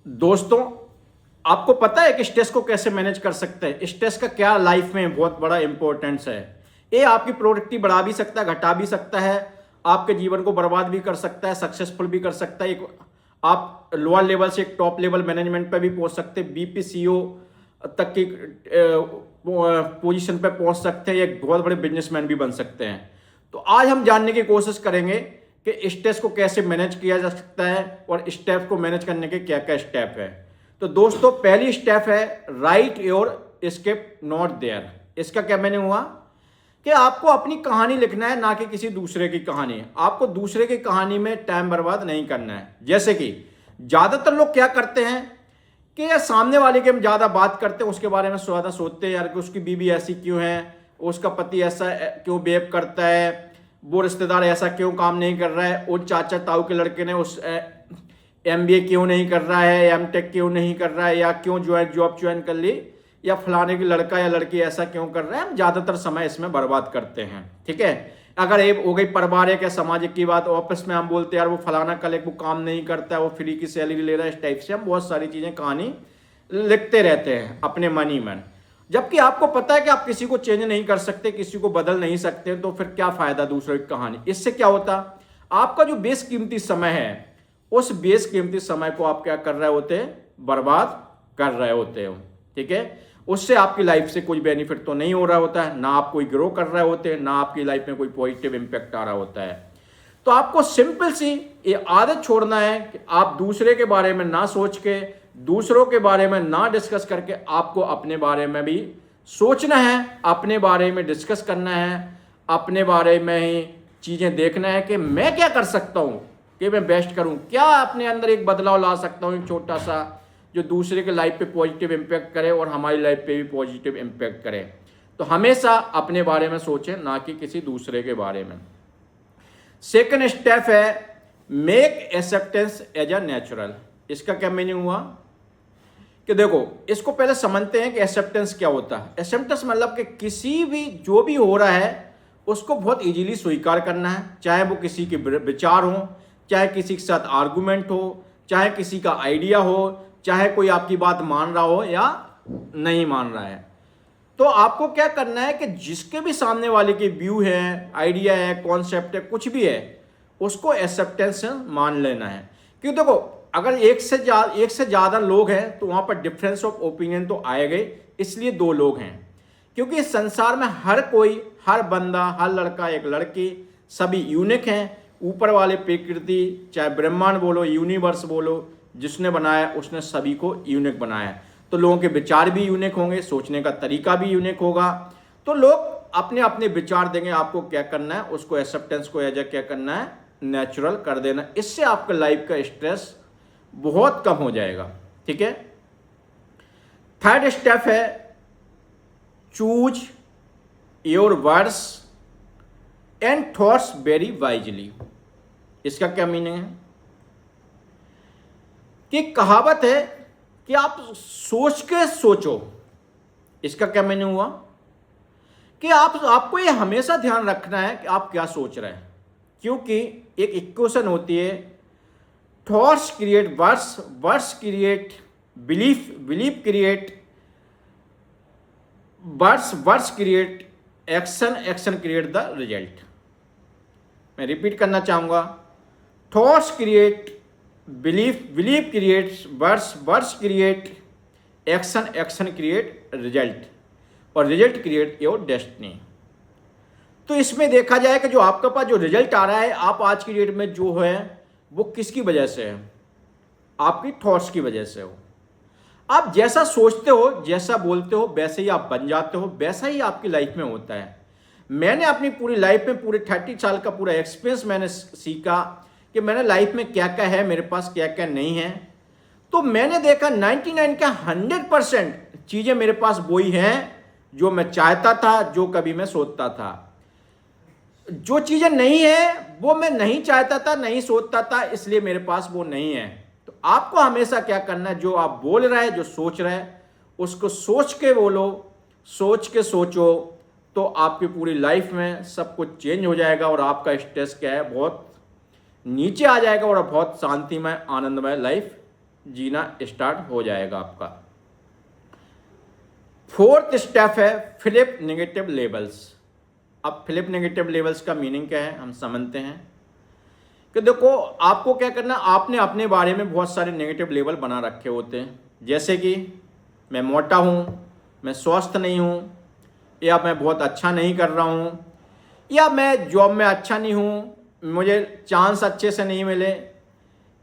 दोस्तों, आपको पता है कि स्ट्रेस को कैसे मैनेज कर सकते हैं? स्ट्रेस का क्या लाइफ में बहुत बड़ा इंपॉर्टेंस है। ये आपकी प्रोडक्टिविटी बढ़ा भी सकता है, घटा भी सकता है, आपके जीवन को बर्बाद भी कर सकता है, सक्सेसफुल भी कर सकता है। आप लोअर लेवल से एक टॉप लेवल मैनेजमेंट पे भी पहुंच सकते हैं, बीपीसीओ तक की पोजीशन पे पहुंच सकते हैं, एक बहुत बड़े बिजनेसमैन भी बन सकते हैं। तो आज हम जानने की कोशिश करेंगे कि स्ट्रेस को कैसे मैनेज किया जा सकता है और स्टेप को मैनेज करने के क्या क्या स्टेप है। तो दोस्तों, पहली स्टेप है write your escape not there. इसका क्या मैंने हुआ कि आपको अपनी कहानी लिखना है, ना कि किसी दूसरे की कहानी। आपको दूसरे की कहानी में टाइम बर्बाद नहीं करना है। जैसे कि ज्यादातर लोग क्या करते हैं कि यार सामने वाले की हम ज्यादा बात करते हैं, उसके बारे में ज्यादा सोचते हैं, यार कि उसकी बीवी ऐसी क्यों है, उसका पति ऐसा क्यों बिहेव करता है, वो रिश्तेदार ऐसा क्यों काम नहीं कर रहा है, वो चाचा ताऊ के लड़के ने उस एमबीए क्यों नहीं कर रहा है, एमटेक क्यों नहीं कर रहा है, या क्यों जॉब ज्वाइन कर ली, या फलाने की लड़का या लड़की ऐसा क्यों कर रहा है। हम ज्यादातर समय इसमें बर्बाद करते हैं। ठीक है, अगर ये हो गई पारिवारिक या सामाजिक की बात, ऑफिस में हम बोलते हैं यार वो फलाना कल वो काम नहीं करता है, वो फ्री की सैलरी ले रहा है, इस टाइप से हम बहुत सारी चीजें कहानी लिखते रहते हैं अपने मन ही मन। जबकि आपको पता है कि आप किसी को चेंज नहीं कर सकते, किसी को बदल नहीं सकते, तो फिर क्या फायदा दूसरों की कहानी। इससे क्या होता, आपका जो बेशकीमती समय है, उस बेशकीमती समय को आप क्या कर रहे होते हैं, बर्बाद कर रहे होते हो। ठीक है, उससे आपकी लाइफ से कोई बेनिफिट तो नहीं हो रहा होता है, ना आप कोई ग्रो कर रहे होते हैं, ना आपकी लाइफ में कोई पॉजिटिव इंपैक्ट आ रहा होता है। तो आपको सिंपल सी ये आदत छोड़ना है कि आप दूसरे के बारे में ना सोच के, दूसरों के बारे में ना डिस्कस करके, आपको अपने बारे में भी सोचना है, अपने बारे में डिस्कस करना है, अपने बारे में ही चीजें देखना है कि मैं क्या कर सकता हूं कि मैं बेस्ट करूं, क्या अपने अंदर एक बदलाव ला सकता हूं छोटा सा, जो दूसरे के लाइफ पे पॉजिटिव इंपैक्ट करे और हमारी लाइफ पे भी पॉजिटिव इंपैक्ट करे। तो हमेशा अपने बारे में सोचें, ना कि किसी दूसरे के बारे में। सेकंड स्टेप है make acceptance as a natural. इसका क्या मीनिंग हुआ कि देखो, इसको पहले समझते हैं कि एक्सेप्टेंस क्या होता है। एक्सेप्टेंस मतलब कि किसी भी जो भी हो रहा है उसको बहुत इजीली स्वीकार करना है, चाहे वो किसी के विचार हो, चाहे किसी के साथ आर्गुमेंट हो, चाहे किसी का आइडिया हो, चाहे कोई आपकी बात मान रहा हो या नहीं मान रहा है। तो आपको क्या करना है कि जिसके भी सामने वाले के व्यू है, आइडिया है, कॉन्सेप्ट है, कुछ भी है, उसको एक्सेप्टेंस मान लेना है। क्यों, देखो अगर एक से ज्यादा लोग हैं तो वहां पर डिफरेंस ऑफ ओपिनियन तो आएगा, इसलिए दो लोग हैं। क्योंकि इस संसार में हर कोई, हर बंदा, हर लड़का, एक लड़की, सभी यूनिक हैं। ऊपर वाले प्रकृति, चाहे ब्रह्मांड बोलो, यूनिवर्स बोलो, जिसने बनाया उसने सभी को यूनिक बनाया। तो लोगों के विचार भी यूनिक होंगे, सोचने का तरीका भी यूनिक होगा। तो लोग अपने अपने विचार देंगे, आपको क्या करना है, उसको एक्सेप्टेंस को एज क्या करना है, नेचुरल कर देना। इससे आपका लाइफ का स्ट्रेस बहुत कम हो जाएगा। ठीक है, थर्ड स्टेप है choose your words and thoughts very wisely. इसका क्या मीनिंग है कि कहावत है कि आप सोच के सोचो। इसका क्या मीनिंग हुआ कि आपको ये हमेशा ध्यान रखना है कि आप क्या सोच रहे हैं। क्योंकि एक इक्वेशन होती है, thoughts create words, words create belief, belief create words, words create action, action create the result. मैं रिपीट करना चाहूंगा, thoughts create belief, belief creates words, words create action, action create result, और रिजल्ट क्रिएट योर डेस्टिनी। तो इसमें देखा जाए कि जो आपके पास जो रिजल्ट आ रहा है, आप आज की डेट में जो है वो किसकी वजह से है, आपकी थॉट्स की वजह से हो। आप जैसा सोचते हो, जैसा बोलते हो, वैसे ही आप बन जाते हो, वैसा ही आपकी लाइफ में होता है। मैंने अपनी पूरी लाइफ में, पूरे 30 साल का पूरा एक्सपीरियंस मैंने सीखा कि मैंने लाइफ में क्या क्या है, मेरे पास क्या क्या नहीं है। तो मैंने देखा 99 का 100% चीजें मेरे पास वही हैं जो मैं चाहता था, जो कभी मैं सोचता था। जो चीजें नहीं है वो मैं नहीं चाहता था, नहीं सोचता था, इसलिए मेरे पास वो नहीं है। तो आपको हमेशा क्या करना है, जो आप बोल रहे हैं, जो सोच रहे हैं, उसको सोच के बोलो, सोच के सोचो, तो आपकी पूरी लाइफ में सब कुछ चेंज हो जाएगा और आपका स्ट्रेस क्या है, बहुत नीचे आ जाएगा और बहुत शांतिमय, आनंदमय लाइफ जीना स्टार्ट हो जाएगा आपका। फोर्थ स्टेप है फ्लिप नेगेटिव लेबल्स। अब फ्लिप नेगेटिव लेबल्स का मीनिंग क्या है हम समझते हैं कि देखो आपको क्या करना, आपने अपने बारे में बहुत सारे नेगेटिव लेबल बना रखे होते हैं, जैसे कि मैं मोटा हूँ, मैं स्वस्थ नहीं हूँ, या मैं बहुत अच्छा नहीं कर रहा हूँ, या मैं जॉब में अच्छा नहीं हूँ, मुझे चांस अच्छे से नहीं मिले,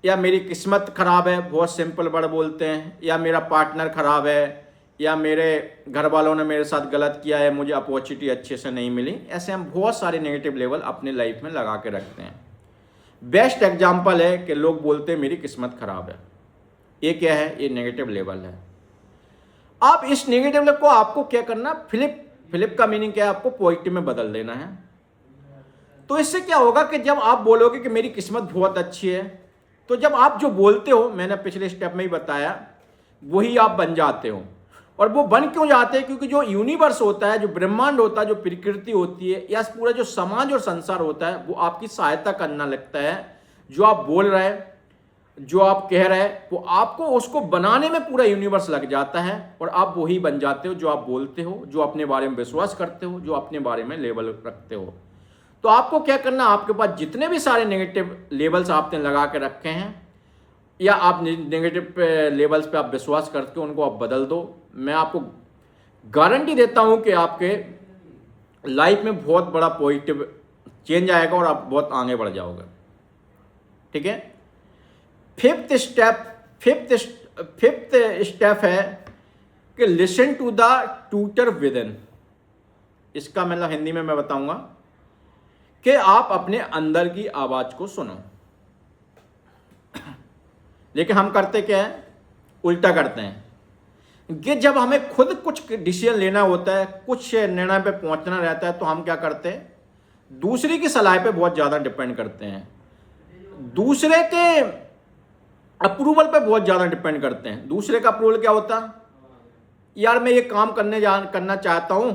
या मेरी किस्मत ख़राब है, बहुत सिंपल वर्ड बोलते हैं, या मेरा पार्टनर ख़राब है, या मेरे घर वालों ने मेरे साथ गलत किया है, मुझे अपॉर्चुनिटी अच्छे से नहीं मिली। ऐसे हम बहुत सारे नेगेटिव लेबल अपने लाइफ में लगा के रखते हैं। बेस्ट एग्जाम्पल है कि लोग बोलते हैं मेरी किस्मत ख़राब है। ये क्या है? ये नेगेटिव लेबल है। आप इस नेगेटिव लेबल को आपको क्या करना, फ्लिप का मीनिंग क्या है, आपको पॉजिटिव में बदल देना है। तो इससे क्या होगा कि जब आप बोलोगे कि मेरी किस्मत बहुत अच्छी है, तो जब आप जो बोलते हो, मैंने पिछले स्टेप में ही बताया, वही आप बन जाते हो। और वो बन क्यों जाते हैं? क्योंकि जो यूनिवर्स होता है, जो ब्रह्मांड होता है, जो प्रकृति होती है, या पूरा जो समाज और संसार होता है, वो आपकी सहायता करना लगता है। जो आप बोल रहे हैं, जो आप कह रहे हैं, वो आपको उसको बनाने में पूरा यूनिवर्स लग जाता है, और आप वही बन जाते हो जो आप बोलते हो, जो अपने बारे में विश्वास करते हो, जो अपने बारे में लेबल रखते हो। तो आपको क्या करना, आपके पास जितने भी सारे नेगेटिव लेबल्स आपने लगा के रखे हैं, या आप नेगेटिव लेवल्स पे आप विश्वास करके उनको आप बदल दो, मैं आपको गारंटी देता हूं कि आपके लाइफ में बहुत बड़ा पॉजिटिव चेंज आएगा और आप बहुत आगे बढ़ जाओगे। ठीक है। फिफ्थ स्टेप है कि listen to the tutor within. इसका मतलब हिंदी में मैं बताऊंगा कि आप अपने अंदर की आवाज को सुनो। लेकिन हम करते क्या है, उल्टा करते हैं कि जब हमें खुद कुछ डिसीजन लेना होता है, कुछ निर्णय पे पहुंचना रहता है, तो हम क्या करते हैं, दूसरे की सलाह पे बहुत ज़्यादा डिपेंड करते हैं, दूसरे के अप्रूवल पे बहुत ज़्यादा डिपेंड करते हैं। दूसरे का अप्रूवल क्या होता है, यार मैं ये काम करना चाहता हूँ,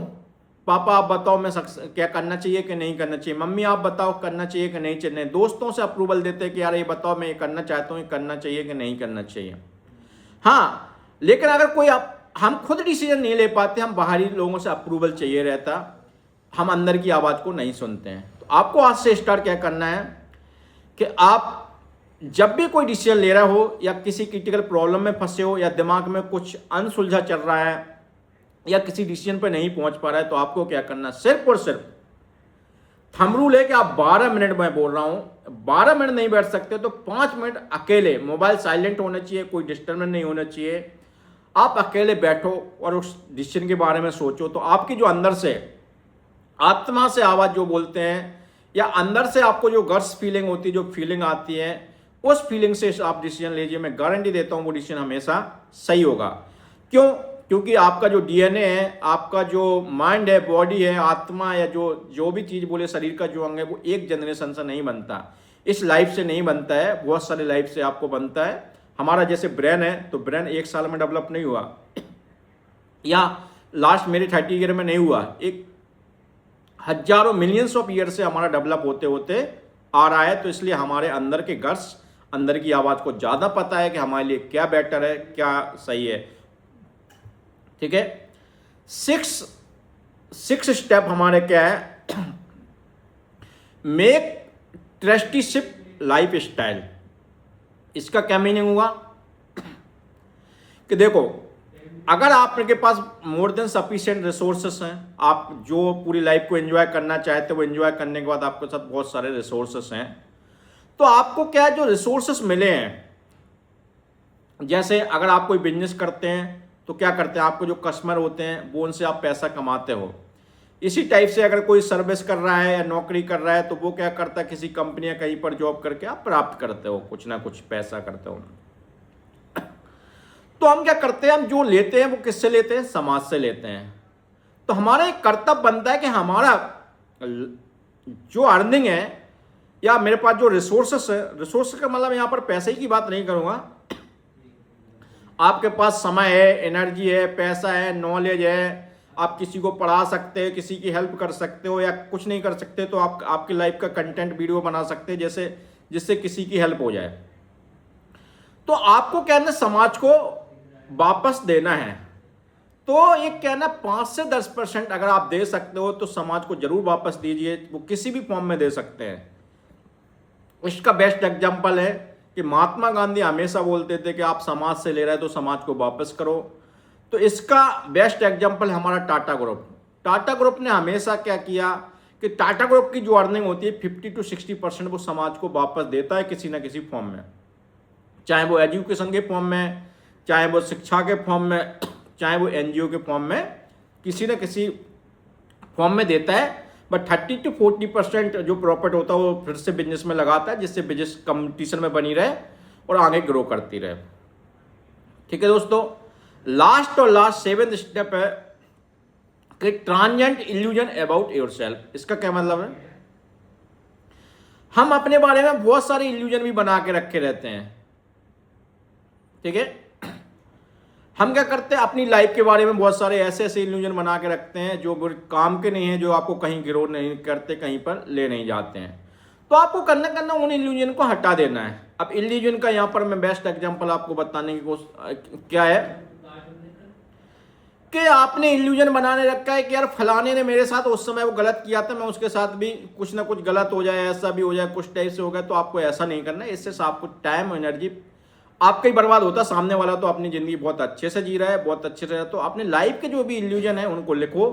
पापा आप बताओ मैं क्या करना चाहिए कि नहीं करना चाहिए, मम्मी आप बताओ करना चाहिए कि नहीं चाहिए। दोस्तों से अप्रूवल देते हैं कि यार ये बताओ मैं ये करना चाहता हूँ, ये करना चाहिए कि नहीं करना चाहिए। हाँ, लेकिन अगर कोई हम खुद डिसीजन नहीं ले पाते, हम बाहरी लोगों से अप्रूवल चाहिए रहता, हम अंदर की आवाज़ को नहीं सुनते हैं। तो आपको आज से स्टार्ट क्या करना है कि आप जब भी कोई डिसीजन ले रहे हो, या किसी क्रिटिकल प्रॉब्लम में फंसे हो, या दिमाग में कुछ अनसुलझा चल रहा है, या किसी डिसीजन पर नहीं पहुंच पा रहा है, तो आपको क्या करना, सिर्फ और सिर्फ थंब रूल है कि आप 12 मिनट में बोल रहा हूं, 12 मिनट नहीं बैठ सकते तो 5 मिनट अकेले, मोबाइल साइलेंट होना चाहिए, कोई डिस्टर्बेंस नहीं होना चाहिए, आप अकेले बैठो और उस डिसीजन के बारे में सोचो। तो आपकी जो अंदर से आत्मा से आवाज जो बोलते हैं, या अंदर से आपको जो गट्स फीलिंग होती है, जो फीलिंग आती है, उस फीलिंग से आप डिसीजन लीजिए। मैं गारंटी देता हूं वो डिसीजन हमेशा सही होगा। क्यों? क्योंकि आपका जो डीएनए है, आपका जो माइंड है, बॉडी है, आत्मा, या जो भी चीज़ बोले, शरीर का जो अंग है, वो एक जनरेशन से नहीं बनता, इस लाइफ से नहीं बनता है, बहुत सारे लाइफ से आपको बनता है। हमारा जैसे ब्रेन है, तो ब्रेन एक साल में डेवलप नहीं हुआ, या लास्ट मेरे 30 ईयर में नहीं हुआ, एक हजारों मिलियंस ऑफ ईयर से हमारा डेवलप होते होते आ रहा है। तो इसलिए हमारे अंदर के गट्स, अंदर की आवाज़ को ज़्यादा पता है कि हमारे लिए क्या बेटर है, क्या सही है। ठीक है। सिक्स स्टेप हमारे क्या है, मेक ट्रस्टीशिप लाइफ स्टाइल। इसका क्या मीनिंग हुआ कि देखो, अगर आपके पास मोर देन सफिशिएंट रिसोर्सेस हैं, आप जो पूरी लाइफ को एंजॉय करना चाहते हो, वो एंजॉय करने के बाद आपके साथ बहुत सारे रिसोर्सेस हैं, तो आपको क्या है, जो रिसोर्सेस मिले हैं, जैसे अगर आप कोई बिजनेस करते हैं तो क्या करते हैं, आपको जो कस्टमर होते हैं वो उनसे आप पैसा कमाते हो। इसी टाइप से अगर कोई सर्विस कर रहा है या नौकरी कर रहा है, तो वो क्या करता है, किसी कंपनी या कहीं पर जॉब करके आप प्राप्त करते हो, कुछ ना कुछ पैसा करते हो। तो हम क्या करते हैं, हम जो लेते हैं वो किससे लेते हैं, समाज से लेते हैं। तो हमारा एक कर्तव्य बनता है कि हमारा जो अर्निंग है, या मेरे पास जो रिसोर्सेस है, रिसोर्स का मतलब यहाँ पर पैसे की बात नहीं करूँगा, आपके पास समय है, एनर्जी है, पैसा है, नॉलेज है, आप किसी को पढ़ा सकते हैं, किसी की हेल्प कर सकते हो, या कुछ नहीं कर सकते तो आप आपकी लाइफ का कंटेंट वीडियो बना सकते हैं, जैसे जिससे किसी की हेल्प हो जाए। तो आपको क्या है ना समाज को वापस देना है। तो ये क्या है ना 5 से 10% अगर आप दे सकते हो तो समाज को जरूर वापस दीजिए, वो किसी भी फॉर्म में दे सकते हैं। इसका बेस्ट एग्जाम्पल है कि महात्मा गांधी हमेशा बोलते थे कि आप समाज से ले रहे हैं तो समाज को वापस करो। तो इसका बेस्ट एग्जाम्पल हमारा टाटा ग्रुप। टाटा ग्रुप ने हमेशा क्या किया कि टाटा ग्रुप की जो अर्निंग होती है 50 to 60% वो समाज को वापस देता है किसी ना किसी फॉर्म में, चाहे वो एजुकेशन के फॉर्म में, चाहे वो शिक्षा के फॉर्म में, चाहे वो एनजीओ के फॉर्म में, किसी न किसी फॉर्म में देता है। बट 30 to 40% जो प्रॉफिट होता है वो फिर से बिजनेस में लगाता है, जिससे बिजनेस कंपटीशन में बनी रहे और आगे ग्रो करती रहे। ठीक है दोस्तों, लास्ट और लास्ट 7th स्टेप है कि ट्रांजिएंट इल्यूजन अबाउट योरसेल्फ। इसका क्या मतलब है? हम अपने बारे में बहुत सारे इल्यूजन भी बना के रखे रहते हैं। ठीक है, हम क्या करते हैं अपनी लाइफ के बारे में बहुत सारे ऐसे ऐसे इल्यूजन बना के रखते हैं जो काम के नहीं है, जो आपको कहीं ग्रो नहीं करते, कहीं पर ले नहीं जाते हैं। तो आपको करना उन इल्यूजन को हटा देना है। अब इल्यूजन का यहाँ पर मैं बेस्ट एग्जांपल आपको बताने की कोशिश क्या है कि आपने इल्यूजन बनाने रखा है कि यार फलाने ने मेरे साथ उस समय वो गलत किया था, मैं उसके साथ भी कुछ ना कुछ गलत हो जाए, ऐसा भी हो जाए, कुछ टाइप से हो गया। तो आपको ऐसा नहीं करना है। इससे आपको टाइम एनर्जी आपका ही बर्बाद होता है। सामने वाला तो अपनी ज़िंदगी बहुत अच्छे से जी रहा है, बहुत अच्छे से। तो अपने लाइफ के जो भी इल्यूजन है उनको लिखो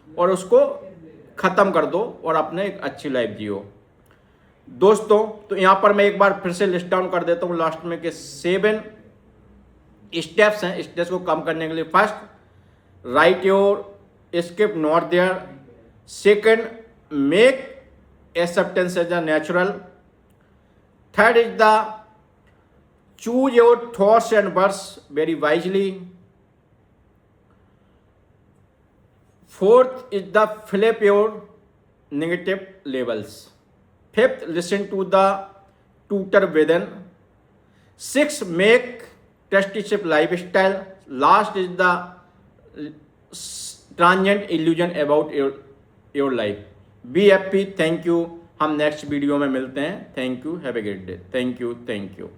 और उसको ख़त्म कर दो और अपने एक अच्छी लाइफ जियो दोस्तों। तो यहाँ पर मैं एक बार फिर से लिस्ट डाउन कर देता हूँ लास्ट में कि 7 स्टेप्स हैं स्ट्रेस को कम करने के लिए। First, write your skip not there. Second, make acceptance as a natural. Third is the choose your thoughts and words very wisely. Fourth is the flip your negative labels. Fifth, listen to the tutor within. Sixth, make trustship lifestyle. Last is the transient illusion about your life. Be happy. Thank you. हम next video में मिलते हैं। Thank you. Have a great day. Thank you.